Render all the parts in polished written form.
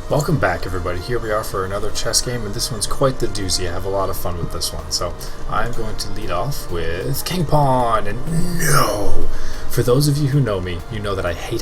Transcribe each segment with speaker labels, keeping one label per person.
Speaker 1: Welcome back, everybody. Here we are for another chess game, and this one's quite the doozy. I have a lot of fun with this one. So I'm going to lead off with King Pawn, and no! For those of you who know me, you know that I hate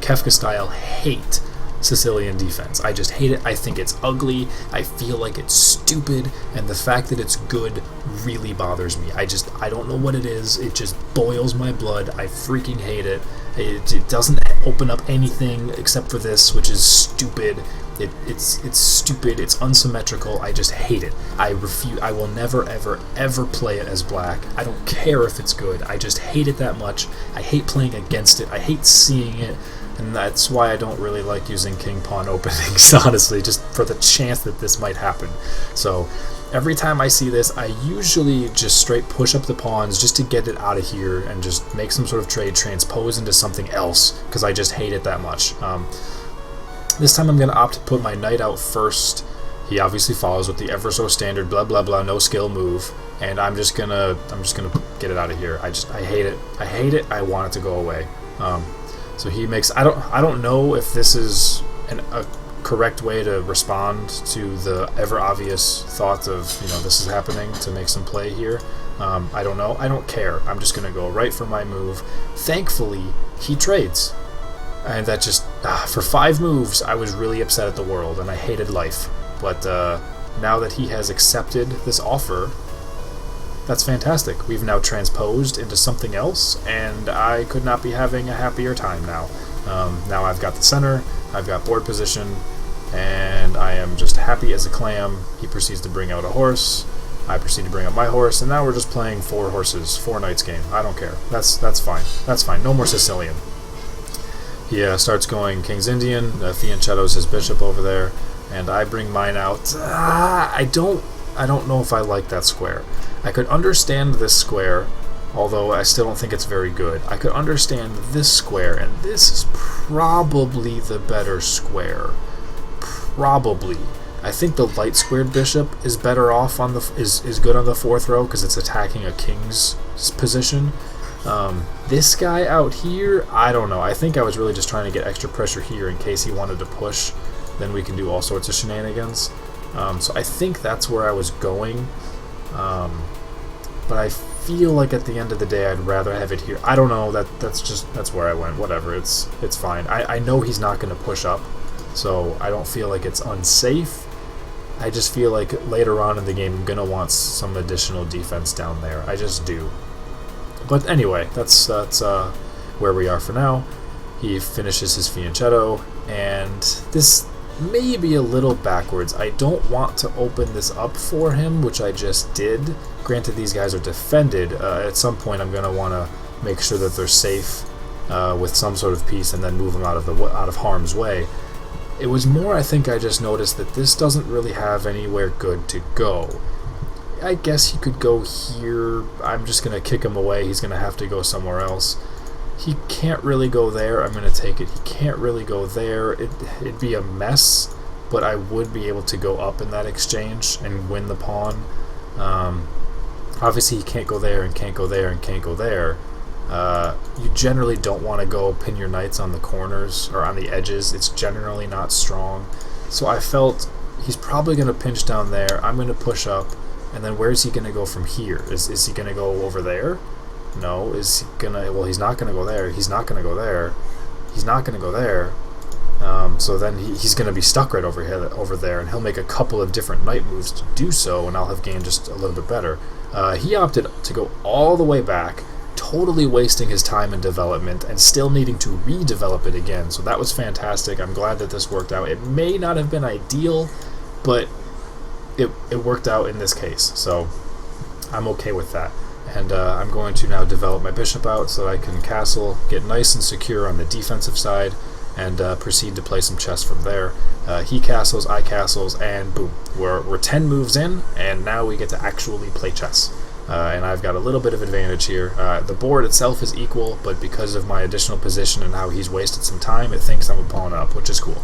Speaker 1: Kefka style hate Sicilian defense. I just hate it. I think it's ugly. I feel like it's stupid, and the fact that it's good really bothers me. I don't know what it is. It just boils my blood. I freaking hate it. It doesn't open up anything except for this, which is stupid. It's stupid. It's unsymmetrical. I just hate it. I refuse. I will never, ever play it as black. I don't care if it's good. I just hate it that much. I hate playing against it. I hate seeing it. And that's why I don't really like using King Pawn openings, honestly, just for the chance that this might happen. So every time I see this, I usually just straight push up the pawns just to get it out of here and just make some sort of trade, transpose into something else, because I just hate it that much. This time I'm going to opt to put my knight out first. He obviously follows with the ever so standard blah blah blah no skill move, and I'm just gonna get it out of here. I hate it. I hate it. I want it to go away. So he makes. I don't know if this is a correct way to respond to the ever obvious thought of, this is happening, to make some play here. I don't know. I don't care. I'm just gonna go right for my move. Thankfully, he trades, and that just for 5 moves I was really upset at the world and I hated life. But now that he has accepted this offer, that's fantastic. We've now transposed into something else, and I could not be having a happier time now. Now I've got the center, I've got board position, and I am just happy as a clam. He proceeds to bring out a horse, I proceed to bring up my horse, and now we're just playing 4 horses, 4 knights game. I don't care. That's fine. That's fine. No more Sicilian. He starts going King's Indian, fianchettos his bishop over there, and I bring mine out. I don't know if I like that square. I could understand this square, although I still don't think it's very good. I could understand this square, and this is probably the better square. Probably. I think the light squared bishop is better off on is good on the 4th row because it's attacking a king's position. This guy out here, I don't know. I think I was really just trying to get extra pressure here in case he wanted to push. Then we can do all sorts of shenanigans. So I think that's where I was going. But I feel like at the end of the day I'd rather have it here. I don't know, that's where I went. Whatever, it's fine. I know he's not going to push up, so I don't feel like it's unsafe. I just feel like later on in the game I'm going to want some additional defense down there. I just do. But anyway, that's where we are for now. He finishes his fianchetto, and this may be a little backwards. I don't want to open this up for him, which I just did. Granted, these guys are defended. At some point I'm going to want to make sure that they're safe with some sort of piece and then move them out of harm's way. It was more, I think I just noticed that this doesn't really have anywhere good to go. I guess he could go here. I'm just going to kick him away. He's going to have to go somewhere else. He can't really go there. I'm going to take it. He can't really go there. It'd be a mess, but I would be able to go up in that exchange and win the pawn. Obviously, he can't go there and can't go there and can't go there. You generally don't want to go pin your knights on the corners or on the edges. It's generally not strong. So I felt he's probably going to pinch down there. I'm going to push up. And then where's he going to go from here? Is he going to go over there? No. Is he going to... Well, he's not going to go there. He's not going to go there. He's not going to go there. So then he's going to be stuck right over there, and he'll make a couple of different knight moves to do so, and I'll have gained just a little bit better. He opted to go all the way back, totally wasting his time in development and still needing to redevelop it again. So that was fantastic. I'm glad that this worked out. It may not have been ideal, but it worked out in this case, so I'm okay with that. And I'm going to now develop my bishop out so that I can castle, get nice and secure on the defensive side, and proceed to play some chess from there. He castles, I castles, and boom. We're 10 moves in, and now we get to actually play chess. And I've got a little bit of advantage here. The board itself is equal, but because of my additional position and how he's wasted some time, it thinks I'm a pawn up, which is cool.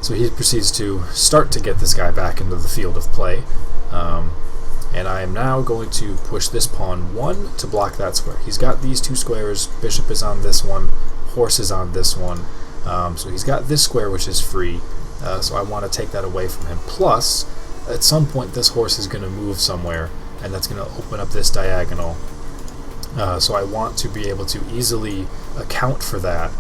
Speaker 1: So he proceeds to start to get this guy back into the field of play. And I am now going to push this pawn 1 to block that square. He's got these 2 squares. Bishop is on this one. horses on this one. So he's got this square, which is free. So I want to take that away from him. Plus, at some point, this horse is going to move somewhere, and that's going to open up this diagonal. So I want to be able to easily account for that,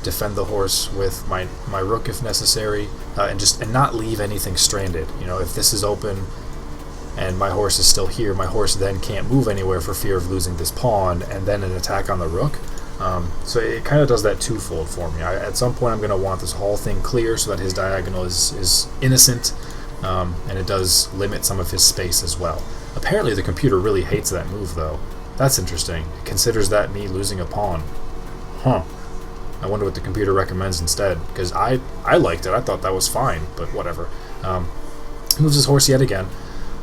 Speaker 1: defend the horse with my rook if necessary, and not leave anything stranded. You know, if this is open and my horse is still here, my horse then can't move anywhere for fear of losing this pawn, and then an attack on the rook. So it kind of does that twofold for me. At some point I'm going to want this whole thing clear so that his diagonal is innocent, and it does limit some of his space as well. Apparently the computer really hates that move, though. That's interesting. It considers that me losing a pawn. Huh. I wonder what the computer recommends instead, because I liked it. I thought that was fine, but whatever. Moves his horse yet again,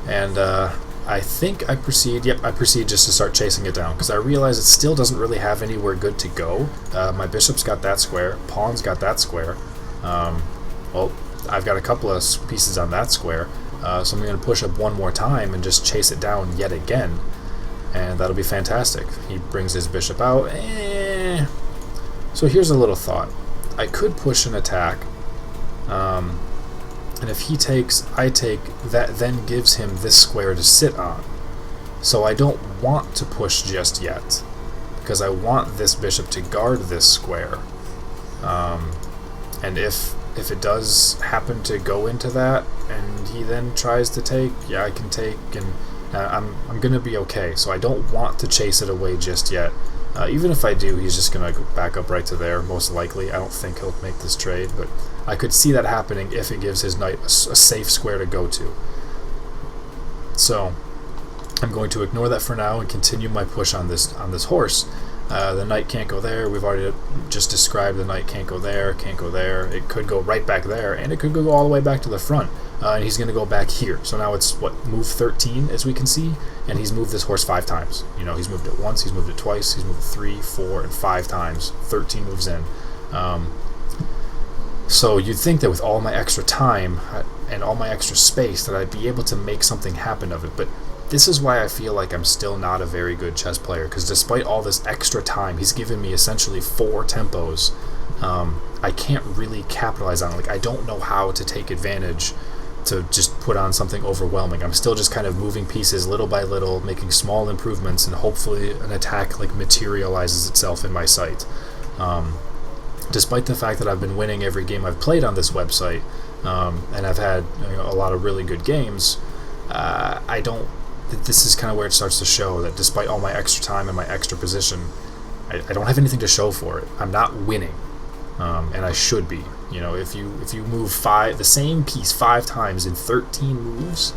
Speaker 1: and I think I proceed. Yep, I proceed just to start chasing it down, because I realize it still doesn't really have anywhere good to go. My bishop's got that square, pawn's got that square. Well, I've got a couple of pieces on that square, so I'm going to push up one more time and just chase it down yet again, and that'll be fantastic. He brings his bishop out. So here's a little thought. I could push an attack, and if he takes, I take, that then gives him this square to sit on. So I don't want to push just yet, because I want this bishop to guard this square. And if it does happen to go into that, and he then tries to take, yeah, I can take, and I'm going to be okay. So I don't want to chase it away just yet. Even if I do, he's just going to go back up right to there, most likely. I don't think he'll make this trade, but I could see that happening if it gives his knight a safe square to go to. So I'm going to ignore that for now and continue my push on this horse. The knight can't go there. We've already just described the knight can't go there, can't go there. It could go right back there, and it could go all the way back to the front. And he's going to go back here. So now it's, what, move 13, as we can see? And he's moved this horse 5 times. You know, he's moved it once, he's moved it twice, he's moved it 3, 4, and 5 times. 13 moves in. So you'd think that with all my extra time and all my extra space that I'd be able to make something happen of it. But this is why I feel like I'm still not a very good chess player, because despite all this extra time, he's given me essentially 4 tempos. I can't really capitalize on it. Like, I don't know how to take advantage to just put on something overwhelming. I'm still just kind of moving pieces little by little, making small improvements, and hopefully an attack like materializes itself in my sight. Despite the fact that I've been winning every game I've played on this website, and I've had, you know, a lot of really good games, this is kind of where it starts to show that despite all my extra time and my extra position, I don't have anything to show for it. I'm not winning, and I should be. You know, if you move the same piece 5 times in 13 moves,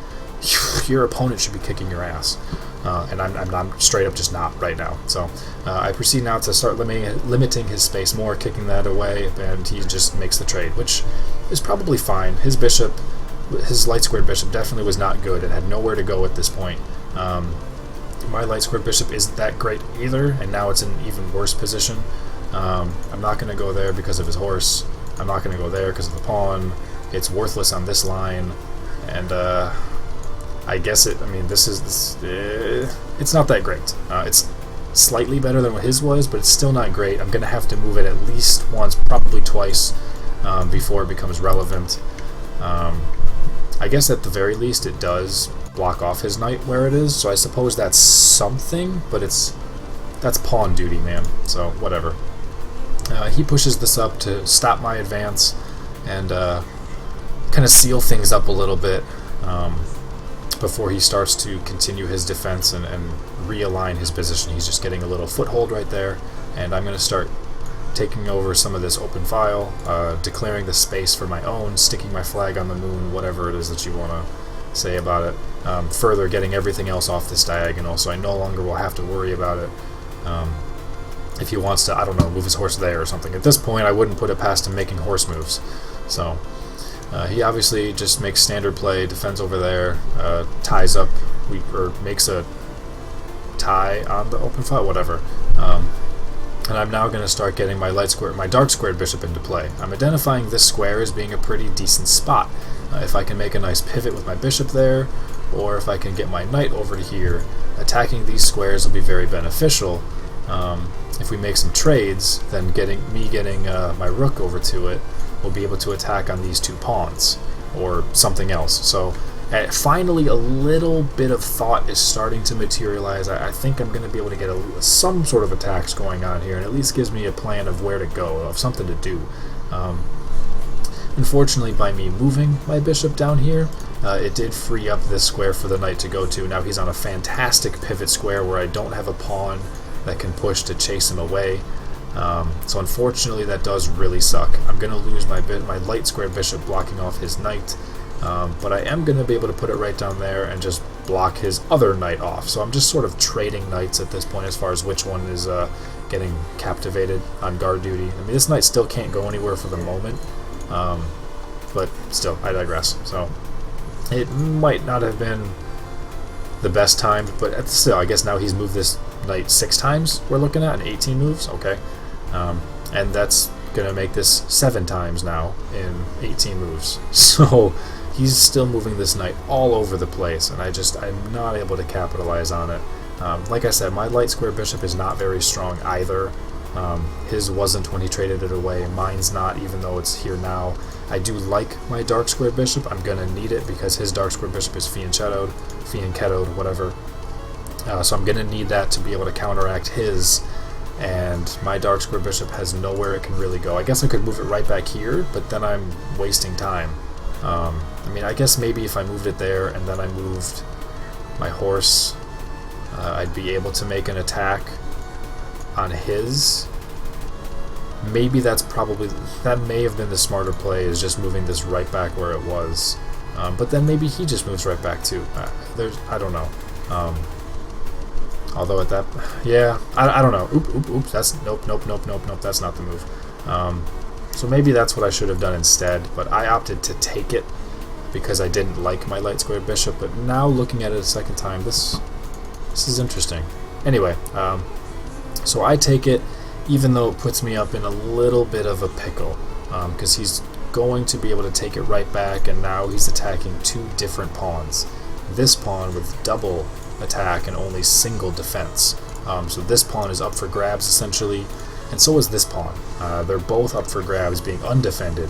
Speaker 1: your opponent should be kicking your ass. And I'm straight up just not right now. So I proceed now to start limiting his space more, kicking that away, and he just makes the trade, which is probably fine. His bishop, his light squared bishop, definitely was not good and had nowhere to go at this point. My light squared bishop isn't that great either, and now it's in an even worse position. I'm not going to go there because of his horse. I'm not going to go there because of the pawn. It's worthless on this line, and I guess it's not that great. It's slightly better than what his was, but it's still not great. I'm going to have to move it at least once, probably twice, before it becomes relevant. I guess at the very least it does block off his knight where it is, so I suppose that's something, but that's pawn duty, man, so whatever. He pushes this up to stop my advance and kind of seal things up a little bit before he starts to continue his defense and realign his position. He's just getting a little foothold right there, and I'm going to start taking over some of this open file, declaring the space for my own, sticking my flag on the moon, whatever it is that you want to say about it. Further getting everything else off this diagonal, so I no longer will have to worry about it. If he wants to, I don't know, move his horse there or something. At this point, I wouldn't put it past him making horse moves. So he obviously just makes standard play, defends over there, ties up, or makes a tie on the open file, whatever. And I'm now going to start getting my dark squared bishop into play. I'm identifying this square as being a pretty decent spot. If I can make a nice pivot with my bishop there, or if I can get my knight over to here, attacking these squares will be very beneficial. if we make some trades, then getting my rook over to it will be able to attack on these 2 pawns or something else. So finally, a little bit of thought is starting to materialize. I think I'm going to be able to get some sort of attacks going on here, and at least gives me a plan of where to go, of something to do. Unfortunately, by me moving my bishop down here, it did free up this square for the knight to go to. Now he's on a fantastic pivot square where I don't have a pawn that can push to chase him away. So unfortunately, that does really suck. I'm going to lose my light square bishop blocking off his knight. But I am going to be able to put it right down there and just block his other knight off. So I'm just sort of trading knights at this point as far as which one is getting captivated on guard duty. I mean, this knight still can't go anywhere for the moment, but still, I digress. So it might not have been the best time, but still, I guess now he's moved this knight 6 times we're looking at, in 18 moves, okay. And that's going to make this 7 times now in 18 moves. So he's still moving this knight all over the place, and I'm not able to capitalize on it. Like I said, my light square bishop is not very strong either. His wasn't when he traded it away. Mine's not, even though it's here now. I do like my dark square bishop. I'm going to need it because his dark square bishop is fianchettoed, whatever. So I'm going to need that to be able to counteract his, and my dark square bishop has nowhere it can really go. I guess I could move it right back here, but then I'm wasting time. I mean, I guess maybe if I moved it there and then I moved my horse, I'd be able to make an attack on his. Maybe that may have been the smarter play, is just moving this right back where it was. But then maybe he just moves right back too. I don't know. Although at that, yeah, I don't know. Oops, that's nope, that's not the move. So maybe that's what I should have done instead, but I opted to take it because I didn't like my light square bishop. But now looking at it a second time, this is interesting. Anyway, so I take it, even though it puts me up in a little bit of a pickle, because he's going to be able to take it right back, and now he's attacking 2 different pawns. This pawn with double attack and only single defense. So this pawn is up for grabs essentially, and so is this pawn. They're both up for grabs, being undefended.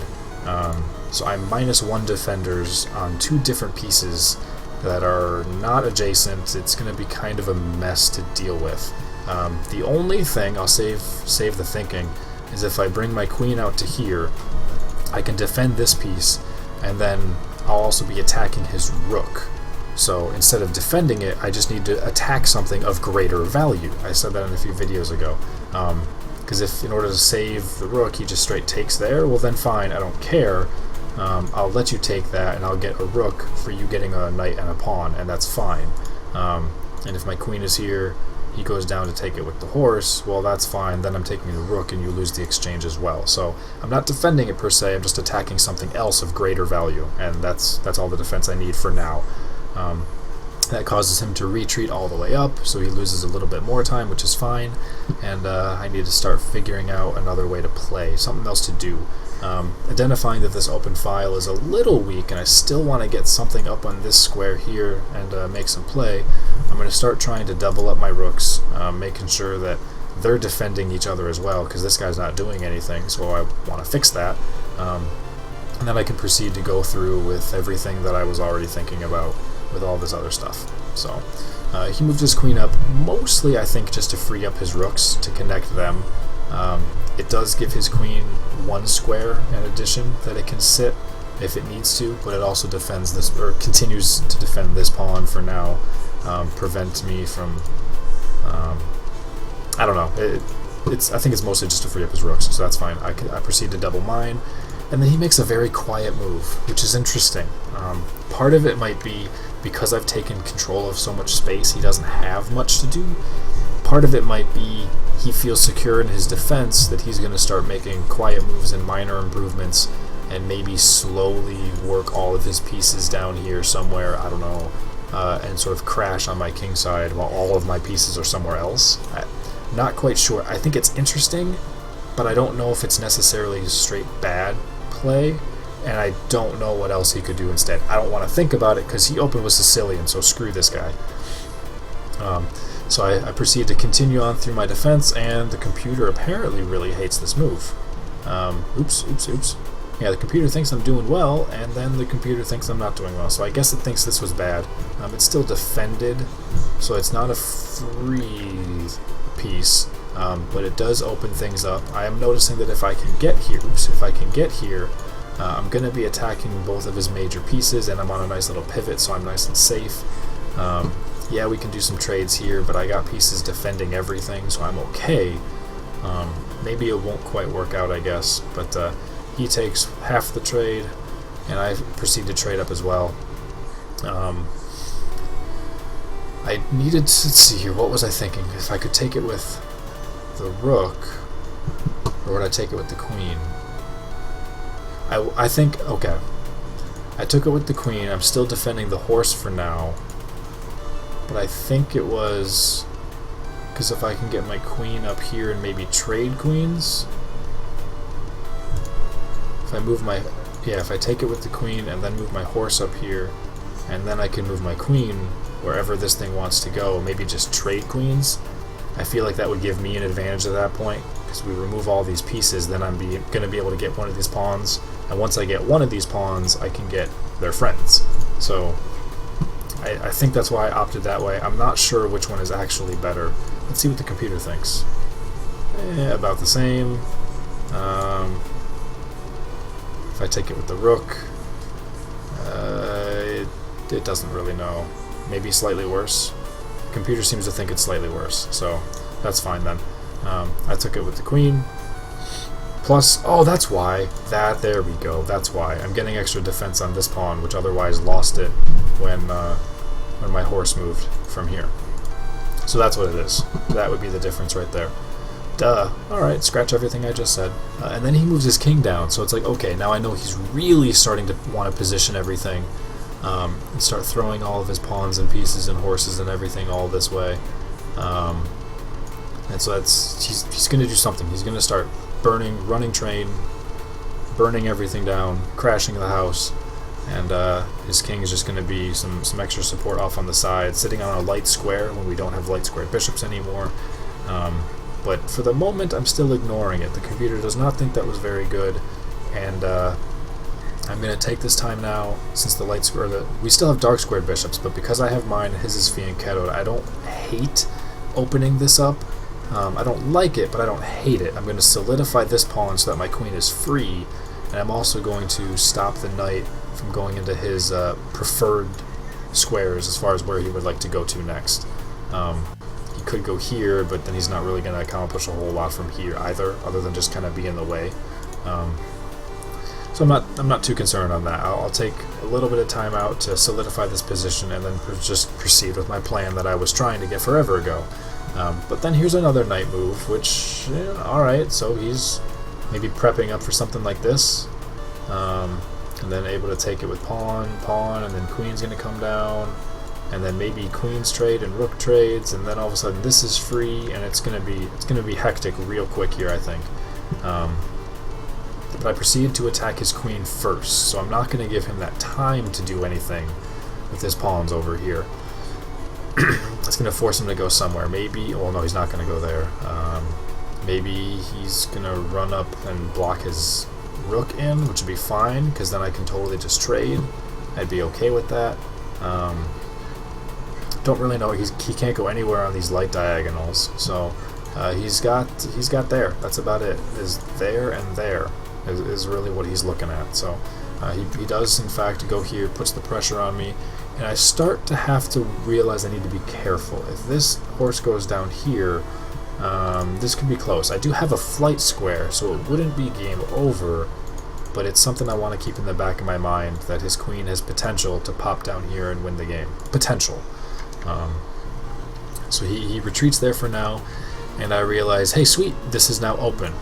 Speaker 1: So I'm -1 defenders on 2 different pieces that are not adjacent. It's going to be kind of a mess to deal with. The only thing, I'll save the thinking, is if I bring my queen out to here, I can defend this piece, and then I'll also be attacking his rook. So instead of defending it, I just need to attack something of greater value. I said that in a few videos ago. Because if in order to save the rook he just straight takes there, well then fine, I don't care. I'll let you take that, and I'll get a rook for you getting a knight and a pawn, and that's fine. And if my queen is here, he goes down to take it with the horse, well that's fine, then I'm taking the rook and you lose the exchange as well. So I'm not defending it per se, I'm just attacking something else of greater value, and that's all the defense I need for now. That causes him to retreat all the way up, so he loses a little bit more time, which is fine, and I need to start figuring out another way to play, something else to do. Identifying that this open file is a little weak and I still want to get something up on this square here and make some play, I'm going to start trying to double up my rooks, making sure that they're defending each other as well, because this guy's not doing anything, so I want to fix that. And then I can proceed to go through with everything that I was already thinking about with all this other stuff. So he moved his queen up, mostly I think just to free up his rooks, to connect them. It does give his queen 1 square in addition that it can sit if it needs to, but it also defends this, or continues to defend this pawn for now, prevent me from, I don't know, I think it's mostly just to free up his rooks, so that's fine. I proceed to double mine, and then he makes a very quiet move, which is interesting. Part of it might be because I've taken control of so much space, he doesn't have much to do. Part of it might be he feels secure in his defense that he's going to start making quiet moves and minor improvements and maybe slowly work all of his pieces down here somewhere, I don't know, and sort of crash on my king side while all of my pieces are somewhere else. I'm not quite sure. I think it's interesting, but I don't know if it's necessarily straight bad play, and I don't know what else he could do instead. I don't want to think about it because he opened with Sicilian, so screw this guy. So I proceed to continue on through my defense, and the computer apparently really hates this move. Oops. Yeah, the computer thinks I'm doing well, and then the computer thinks I'm not doing well. So I guess it thinks this was bad. It's still defended, so it's not a free piece, but it does open things up. I am noticing that if I can get here, I'm going to be attacking both of his major pieces, and I'm on a nice little pivot, so I'm nice and safe. Yeah, we can do some trades here, but I got pieces defending everything, so I'm okay. Maybe it won't quite work out, I guess, but he takes half the trade, and I proceed to trade up as well. I needed to, let's see here, what was I thinking? If I could take it with the rook, or would I take it with the queen? I think, okay. I took it with the queen. I'm still defending the horse for now, but I think it was because if I can get my queen up here and maybe trade queens, if I move my, yeah, if I take it with the queen and then move my horse up here, and then I can move my queen wherever this thing wants to go, maybe just trade queens, I feel like that would give me an advantage at that point, because we remove all these pieces, then I'm going to be able to get one of these pawns, and once I get one of these pawns, I can get their friends. So I think that's why I opted that way. I'm not sure which one is actually better. Let's see what the computer thinks. About the same. If I take it with the rook, it doesn't really know. Maybe slightly worse. The computer seems to think it's slightly worse, so that's fine then. I took it with the queen. Plus, oh, that's why. There we go. That's why. I'm getting extra defense on this pawn, which otherwise lost it when my horse moved from here. So that's what it is. That would be the difference right there. Duh. Alright, scratch everything I just said. And then he moves his king down, so it's like, okay, now I know he's really starting to want to position everything and start throwing all of his pawns and pieces and horses and everything all this way. And so he's going to do something. He's going to start running train, burning everything down, crashing the house, and his king is just going to be some extra support off on the side, sitting on a light square when we don't have light square bishops anymore. But for the moment, I'm still ignoring it. The computer does not think that was very good, and I'm going to take this time now, since the light square, we still have dark squared bishops, but because I have mine, his is fianchettoed, I don't hate opening this up. I don't like it, but I don't hate it. I'm going to solidify this pawn so that my queen is free, and I'm also going to stop the knight from going into his preferred squares as far as where he would like to go to next. He could go here, but then he's not really going to accomplish a whole lot from here either, other than just kind of be in the way. So I'm not too concerned on that. I'll take a little bit of time out to solidify this position, and then just proceed with my plan that I was trying to get forever ago. But then here's another knight move, which, alright, so he's maybe prepping up for something like this, and then able to take it with pawn, and then queen's going to come down, and then maybe queen's trade and rook trades, and then all of a sudden this is free, and it's going to be hectic real quick here, I think. But I proceeded to attack his queen first, so I'm not going to give him that time to do anything with his pawns over here. It's going to force him to go somewhere. Maybe, well, no, he's not going to go there. Maybe he's going to run up and block his rook in, which would be fine, because then I can totally just trade. I'd be okay with that. Don't really know. He can't go anywhere on these light diagonals, so he's got there. That's about it. Is there and there is really what he's looking at. So he does, in fact, go here, puts the pressure on me. And I start to have to realize I need to be careful. If this horse goes down here, this could be close. I do have a flight square, so it wouldn't be game over, but it's something I want to keep in the back of my mind, that his queen has potential to pop down here and win the game. Potential. So he retreats there for now, and I realize, hey, sweet, this is now open.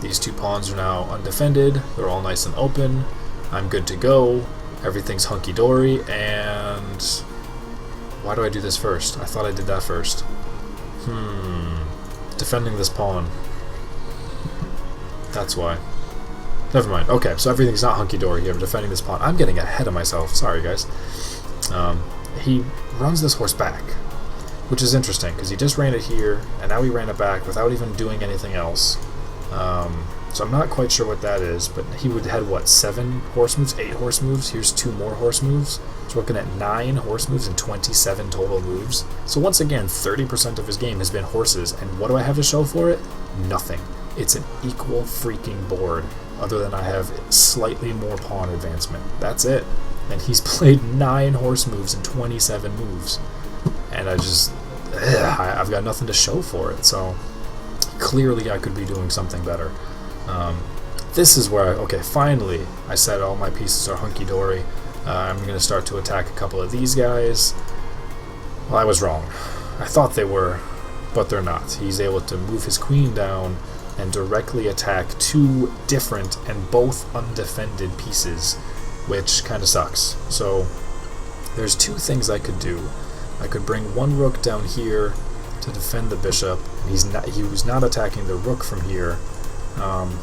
Speaker 1: These two pawns are now undefended. They're all nice and open. I'm good to go. Everything's hunky-dory, and why do I do this first? I thought I did that first. Defending this pawn. That's why. Never mind. Okay, so everything's not hunky-dory here. I'm defending this pawn. I'm getting ahead of myself. Sorry, guys. He runs this horse back, which is interesting because he just ran it here, and now he ran it back without even doing anything else. So I'm not quite sure what that is, but he would had what, 7 horse moves, 8 horse moves. Here's 2 more horse moves. So we're looking at 9 horse moves and 27 total moves. So once again, 30% of his game has been horses, and what do I have to show for it? Nothing. It's an equal freaking board, other than I have slightly more pawn advancement. That's it. And he's played 9 horse moves and 27 moves. And I've got nothing to show for it. So clearly I could be doing something better. This is where, finally, I said all my pieces are hunky-dory. I'm going to start to attack a couple of these guys. Well, I was wrong. I thought they were, but they're not. He's able to move his queen down and directly attack 2 different and both undefended pieces, which kind of sucks. So there's 2 things I could do. I could bring 1 rook down here to defend the bishop. He was not attacking the rook from here.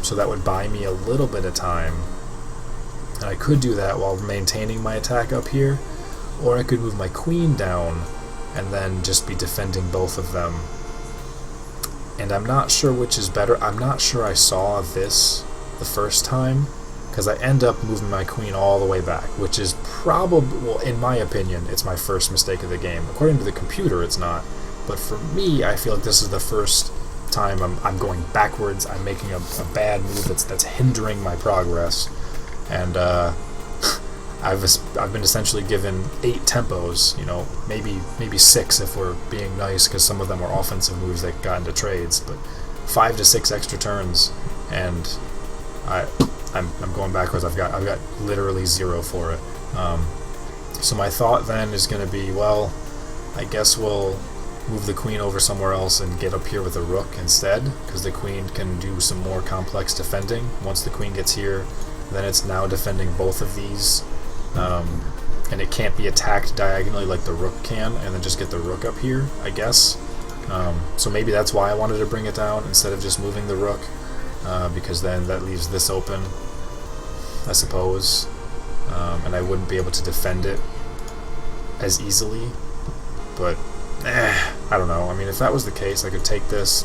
Speaker 1: So that would buy me a little bit of time, and I could do that while maintaining my attack up here, or I could move my queen down and then just be defending both of them. And I'm not sure which is better. I'm not sure I saw this the first time, because I end up moving my queen all the way back, which is probably, well, in my opinion, it's my first mistake of the game. According to the computer, it's not, but for me, I feel like this is the first time I'm going backwards. I'm making a bad move that's hindering my progress, and I've been essentially given 8 tempos, maybe 6 if we're being nice, because some of them were offensive moves that got into trades, but 5 to 6 extra turns, and I'm going backwards. I've got literally 0 for it. So my thought then is going to be, well, I guess we'll move the queen over somewhere else and get up here with a rook instead, because the queen can do some more complex defending. Once the queen gets here, then it's now defending both of these, and it can't be attacked diagonally like the rook can, and then just get the rook up here, I guess. So maybe that's why I wanted to bring it down instead of just moving the rook, because then that leaves this open, I suppose, and I wouldn't be able to defend it as easily. But I don't know. I mean, if that was the case, I could take this,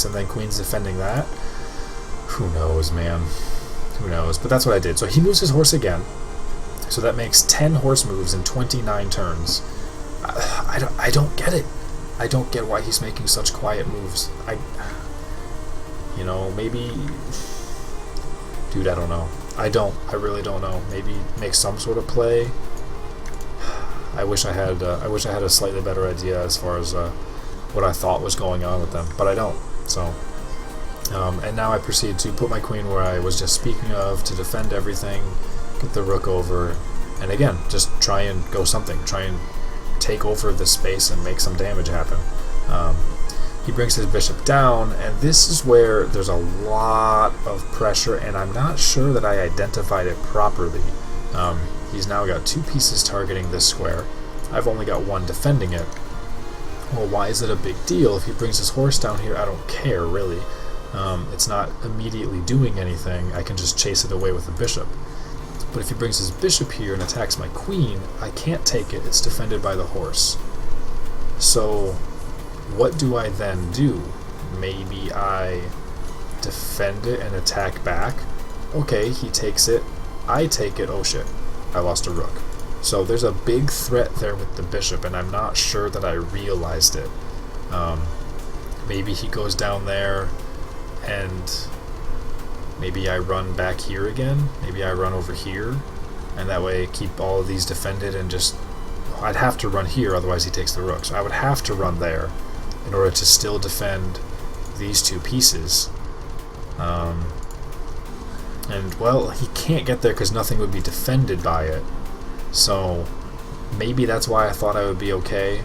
Speaker 1: and then queen's defending that. Who knows, man? Who knows? But that's what I did. So he moves his horse again. So that makes 10 horse moves in 29 turns. I don't get it. I don't get why he's making such quiet moves. Maybe... Dude, I don't know. I really don't know. Maybe make some sort of play. I wish I had a slightly better idea as far as what I thought was going on with them, but I don't. So, and now I proceed to put my queen where I was just speaking of to defend everything, get the rook over, and again, just try and go something. Try and take over the space and make some damage happen. He brings his bishop down, and this is where there's a lot of pressure, and I'm not sure that I identified it properly. He's now got 2 pieces targeting this square. I've only got 1 defending it. Well, why is it a big deal? If he brings his horse down here, I don't care, really. It's not immediately doing anything. I can just chase it away with the bishop. But if he brings his bishop here and attacks my queen, I can't take it. It's defended by the horse. So, what do I then do? Maybe I defend it and attack back? Okay, he takes it. I take it. Oh shit. I lost a rook. So there's a big threat there with the bishop, and I'm not sure that I realized it. Maybe he goes down there, and maybe I run back here again. Maybe I run over here, and that way keep all of these defended and just... I'd have to run here, otherwise he takes the rook. So I would have to run there in order to still defend these 2 pieces. And, well, he can't get there because nothing would be defended by it. So, maybe that's why I thought I would be okay.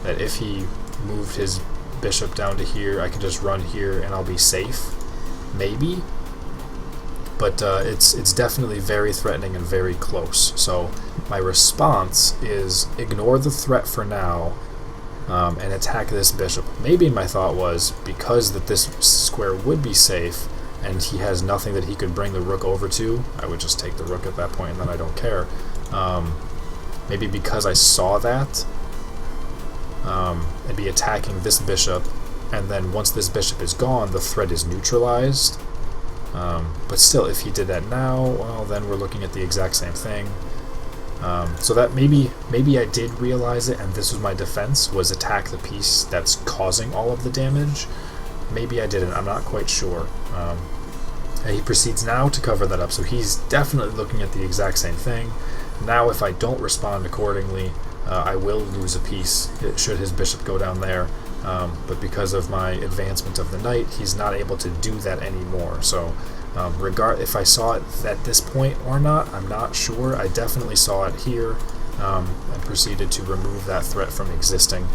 Speaker 1: That if he moved his bishop down to here, I can just run here and I'll be safe. Maybe. But it's definitely very threatening and very close. So, my response is ignore the threat for now and attack this bishop. Maybe my thought was, because that this square would be safe, and he has nothing that he could bring the rook over to, I would just take the rook at that point, and then I don't care. Maybe because I saw that, and be attacking this bishop, and then once this bishop is gone, the threat is neutralized. But still, if he did that now, well, then we're looking at the exact same thing. So that maybe I did realize it, and this was my defense, was attack the piece that's causing all of the damage. Maybe I didn't, I'm not quite sure. And he proceeds now to cover that up, so he's definitely looking at the exact same thing. Now if I don't respond accordingly, I will lose a piece should his bishop go down there. But because of my advancement of the knight, he's not able to do that anymore. So if I saw it at this point or not, I'm not sure. I definitely saw it here, and proceeded to remove that threat from existing.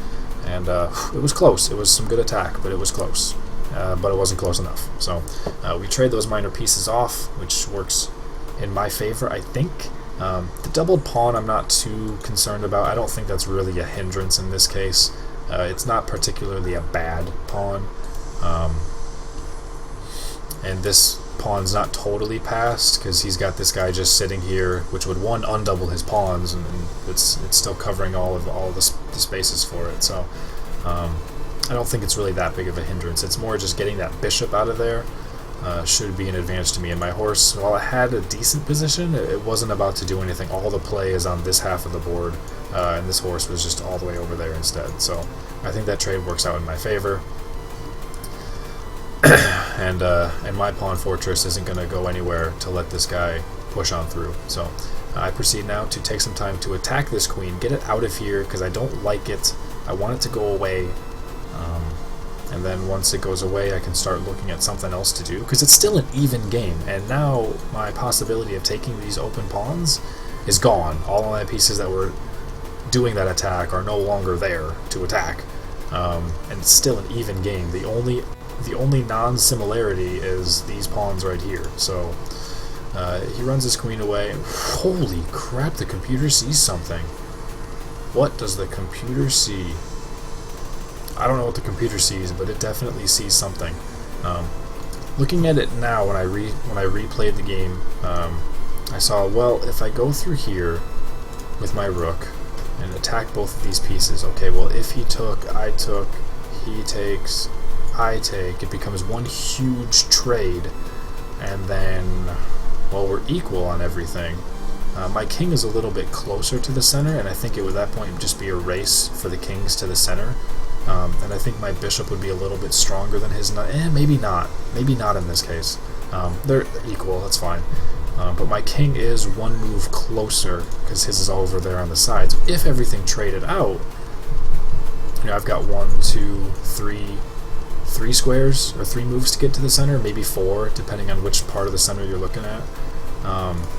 Speaker 1: And it was close. It was some good attack, but it was close. But it wasn't close enough. So we trade those minor pieces off, which works in my favor, I think. The doubled pawn I'm not too concerned about. I don't think that's really a hindrance in this case. It's not particularly a bad pawn. And this pawn's not totally passed, because he's got this guy just sitting here, which would, one, undouble his pawns, and it's still covering all the spaces for it. So I don't think it's really that big of a hindrance. It's more just getting that bishop out of there should be an advantage to me. And my horse, while it had a decent position, it wasn't about to do anything. All the play is on this half of the board, and this horse was just all the way over there instead. So I think that trade works out in my favor. And my pawn fortress isn't going to go anywhere to let this guy push on through. So I proceed now to take some time to attack this queen, get it out of here, because I don't like it. I want it to go away. And then once it goes away, I can start looking at something else to do, because it's still an even game. And now my possibility of taking these open pawns is gone. All of my pieces that were doing that attack are no longer there to attack. And it's still an even game. The only non-similarity is these pawns right here. So he runs his queen away. Holy crap, the computer sees something. What does the computer see? I don't know what the computer sees, but it definitely sees something. Looking at it now, when I replayed the game, I saw, well, if I go through here with my rook and attack both of these pieces, okay, well, if he took, I took, he takes, I take, it becomes one huge trade, and then, well, we're equal on everything. My king is a little bit closer to the center, and I think it would at that point just be a race for the kings to the center. And I think my bishop would be a little bit stronger than his knight. Maybe not. Maybe not in this case. They're equal, that's fine. But my king is one move closer, because his is over there on the sides. If everything traded out, I've got 1, 2, 3 squares, or 3 moves to get to the center, maybe 4, depending on which part of the center you're looking at.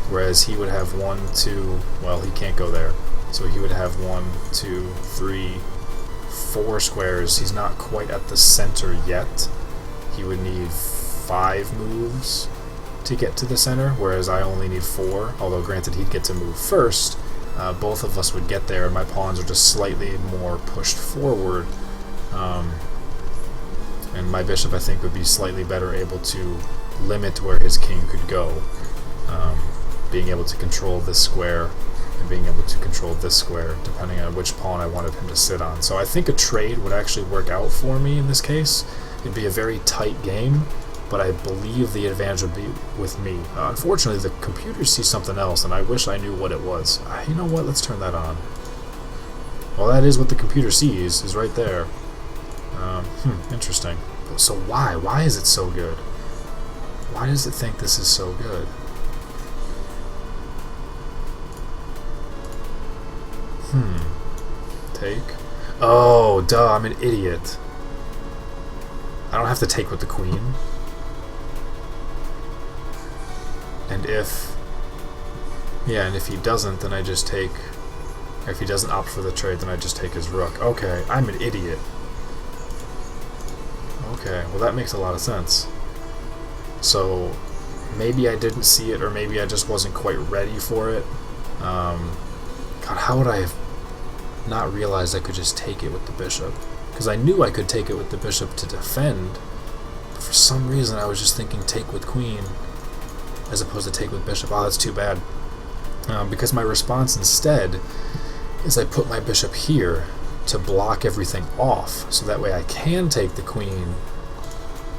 Speaker 1: Whereas he would have 1, 2, well, he can't go there. So he would have 1, 2, 3, 4 squares. He's not quite at the center yet. He would need 5 moves to get to the center, whereas I only need 4, although granted he'd get to move first. Both of us would get there, and my pawns are just slightly more pushed forward. And my bishop, I think, would be slightly better able to limit where his king could go, being able to control this square and being able to control this square, depending on which pawn I wanted him to sit on. So I think a trade would actually work out for me in this case. It'd be a very tight game, but I believe the advantage would be with me. Unfortunately, the computer sees something else, and I wish I knew what it was. You know what? Let's turn that on. Well, that is what the computer sees, is right there. Interesting. So why? Why is it so good? Why does it think this is so good? Take. Oh, duh, I'm an idiot. I don't have to take with the queen. And if he doesn't, then I just take, or if he doesn't opt for the trade, then I just take his rook. Okay, I'm an idiot. Okay, well that makes a lot of sense. So maybe I didn't see it, or maybe I just wasn't quite ready for it. God, how would I have not realized I could just take it with the bishop? Because I knew I could take it with the bishop to defend, but for some reason I was just thinking take with queen as opposed to take with bishop. Oh, that's too bad. Because my response instead is I put my bishop here, to block everything off, so that way I can take the queen,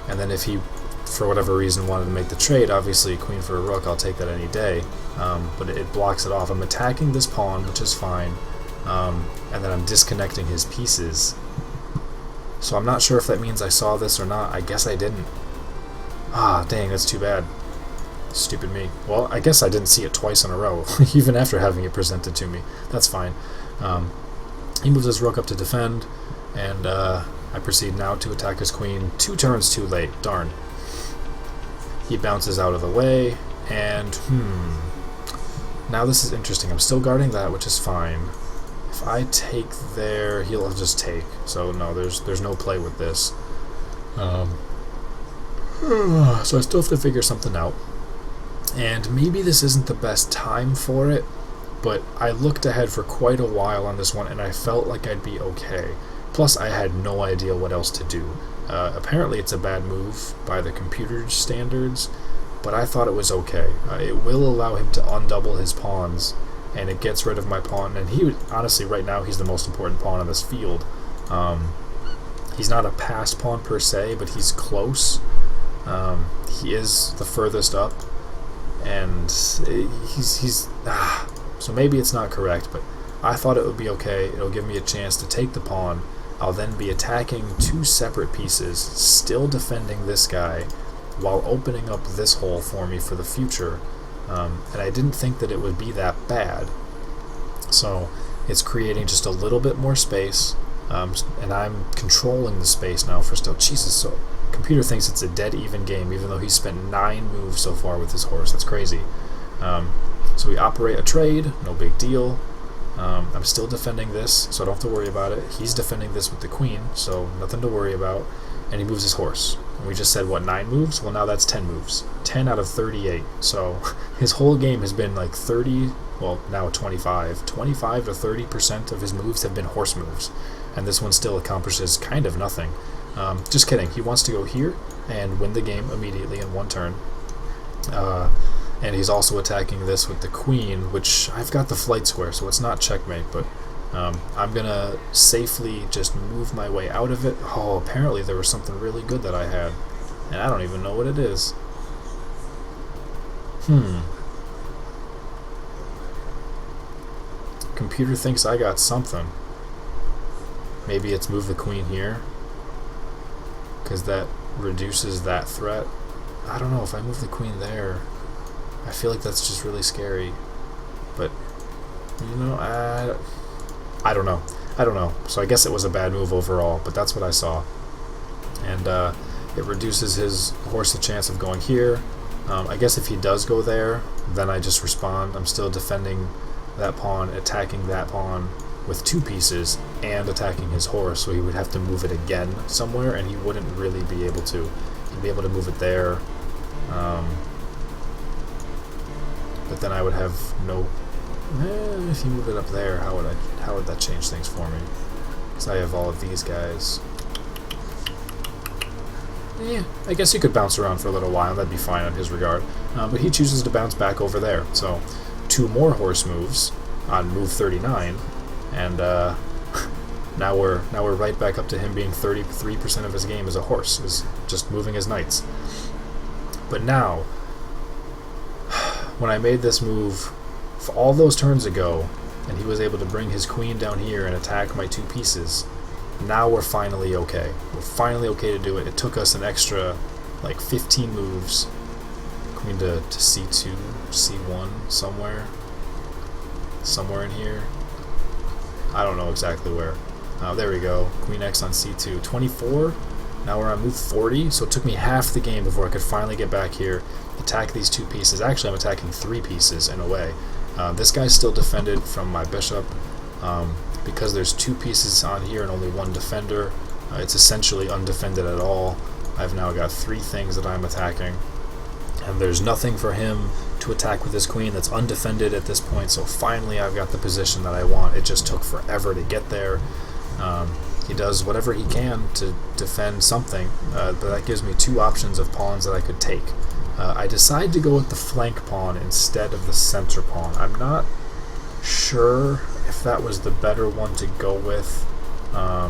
Speaker 1: and then if he, for whatever reason, wanted to make the trade, obviously queen for a rook, I'll take that any day, but it blocks it off. I'm attacking this pawn, which is fine, and then I'm disconnecting his pieces. So I'm not sure if that means I saw this or not. I guess I didn't. Ah, dang, that's too bad. Stupid me. Well, I guess I didn't see it twice in a row, even after having it presented to me. That's fine. He moves his rook up to defend, and I proceed now to attack his queen. 2 turns too late. Darn. He bounces out of the way, and now this is interesting. I'm still guarding that, which is fine. If I take there, he'll just take. So no, there's no play with this. So I still have to figure something out. And maybe this isn't the best time for it, but I looked ahead for quite a while on this one, and I felt like I'd be okay. Plus, I had no idea what else to do. Apparently it's a bad move by the computer standards, but I thought it was okay. It will allow him to undouble his pawns, and it gets rid of my pawn, and he would, honestly, right now, he's the most important pawn on this field. He's not a passed pawn per se, but he's close. He is the furthest up, and so maybe it's not correct, but I thought it would be okay. It'll give me a chance to take the pawn. I'll then be attacking 2 separate pieces, still defending this guy, while opening up this hole for me for the future. And I didn't think that it would be that bad. So it's creating just a little bit more space, and I'm controlling the space now for still. Jesus, so computer thinks it's a dead even game, even though he's spent 9 moves so far with his horse. That's crazy. So we operate a trade, no big deal. I'm still defending this, so I don't have to worry about it. He's defending this with the queen, so nothing to worry about. And he moves his horse. And we just said, what, 9 moves? Well, now that's 10 moves. 10 out of 38. So his whole game has been like 30, well, now 25. 25 to 30% of his moves have been horse moves. And this one still accomplishes kind of nothing. Just kidding. He wants to go here and win the game immediately in 1 turn. And he's also attacking this with the queen, which I've got the flight square, so it's not checkmate, but I'm going to safely just move my way out of it. Oh, apparently there was something really good that I had, and I don't even know what it is. Computer thinks I got something. Maybe it's move the queen here, because that reduces that threat. I don't know if I move the queen there. I feel like that's just really scary, but you know, I don't know. So I guess it was a bad move overall, but that's what I saw. And it reduces his horse the chance of going here. I guess if he does go there, then I just respond. I'm still defending that pawn, attacking that pawn with 2 pieces, and attacking his horse, so he would have to move it again somewhere, and he wouldn't really be able to. He'd be able to move it there. But then I would have no. If you move it up there, how would that change things for me? Because I have all of these guys. Yeah, I guess he could bounce around for a little while. That'd be fine in his regard. But he chooses to bounce back over there. So 2 more horse moves on move 39, and now we're right back up to him being 33% of his game as a horse, is just moving his knights. But now, when I made this move for all those turns ago, and he was able to bring his queen down here and attack my 2 pieces, now we're finally okay. We're finally okay to do it. It took us an extra, like, 15 moves. Queen to c2, c1, somewhere in here. I don't know exactly where. There we go. Queen x on c2. 24. Now we're on move 40, so it took me half the game before I could finally get back here, attack these 2 pieces. Actually, I'm attacking 3 pieces in a way. This guy's still defended from my bishop. Because there's 2 pieces on here and only 1 defender, it's essentially undefended at all. I've now got 3 things that I'm attacking, and there's nothing for him to attack with his queen that's undefended at this point, so finally I've got the position that I want. It just took forever to get there. He does whatever he can to defend something, but that gives me 2 options of pawns that I could take. I decide to go with the flank pawn instead of the center pawn. I'm not sure if that was the better one to go with. I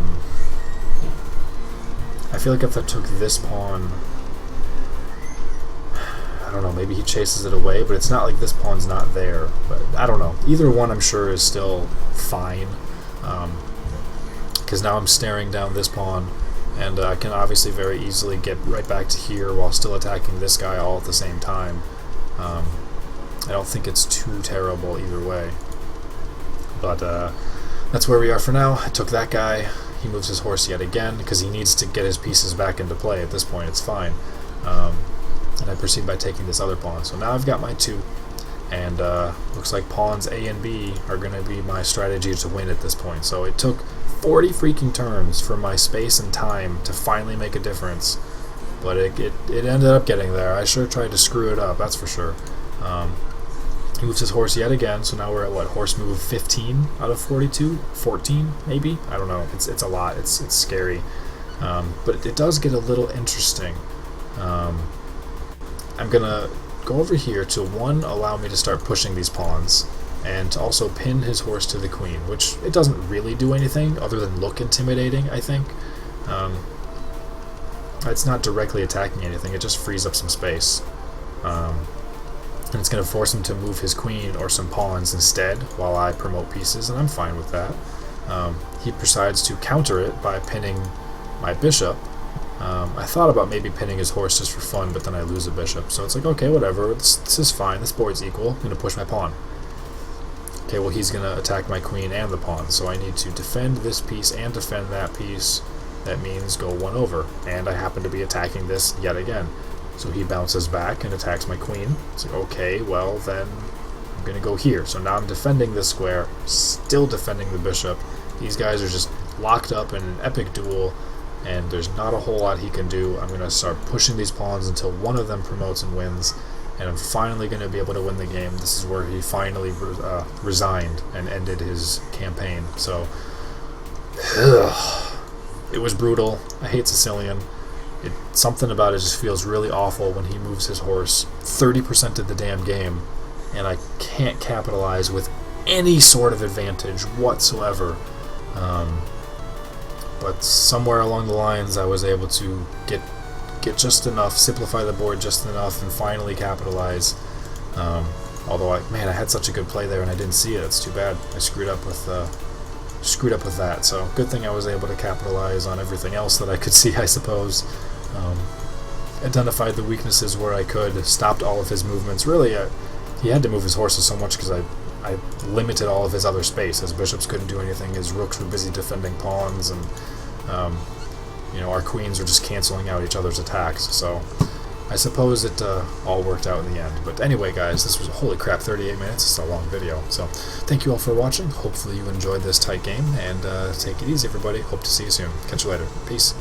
Speaker 1: feel like if I took this pawn, I don't know, maybe he chases it away, but it's not like this pawn's not there. But I don't know. Either one I'm sure is still fine, because now I'm staring down this pawn, and I can obviously very easily get right back to here while still attacking this guy all at the same time. I don't think it's too terrible either way. But that's where we are for now. I took that guy. He moves his horse yet again because he needs to get his pieces back into play. At this point, it's fine. And I proceed by taking this other pawn. So now I've got my 2. And looks like pawns A and B are going to be my strategy to win at this point. So it took 40 freaking turns for my space and time to finally make a difference. But it ended up getting there. I sure tried to screw it up, that's for sure. He moves his horse yet again, so now we're at what, horse move 15 out of 42? 14 maybe? I don't know. It's a lot. It's scary. But it does get a little interesting. I'm gonna go over here to, one, allow me to start pushing these pawns, and to also pin his horse to the queen, which it doesn't really do anything other than look intimidating, I think. It's not directly attacking anything, it just frees up some space. And it's going to force him to move his queen or some pawns instead while I promote pieces, and I'm fine with that. He decides to counter it by pinning my bishop. I thought about maybe pinning his horse just for fun, but then I lose a bishop. So it's like, okay, whatever, this is fine, this board's equal, I'm going to push my pawn. Okay, well he's going to attack my queen and the pawn, so I need to defend this piece and defend that piece. That means go 1 over, and I happen to be attacking this yet again. So he bounces back and attacks my queen. It's like, okay, well then I'm going to go here. So now I'm defending this square, still defending the bishop. These guys are just locked up in an epic duel, and there's not a whole lot he can do. I'm going to start pushing these pawns until one of them promotes and wins, and I'm finally going to be able to win the game. This is where he finally resigned and ended his campaign. So, it was brutal. I hate Sicilian. Something about it just feels really awful when he moves his horse 30% of the damn game, and I can't capitalize with any sort of advantage whatsoever. But somewhere along the lines I was able to get just enough, simplify the board just enough, and finally capitalize. Although I had such a good play there and I didn't see it. It's too bad. I screwed up with that. So good thing I was able to capitalize on everything else that I could see, I suppose. Identified the weaknesses where I could, stopped all of his movements. Really, he had to move his horses so much because I limited all of his other space. His bishops couldn't do anything, his rooks were busy defending pawns, and our queens were just canceling out each other's attacks. So I suppose it all worked out in the end. But anyway, guys, this was, holy crap, 38 minutes. It's a long video. So thank you all for watching. Hopefully you enjoyed this tight game, and take it easy, everybody. Hope to see you soon. Catch you later. Peace.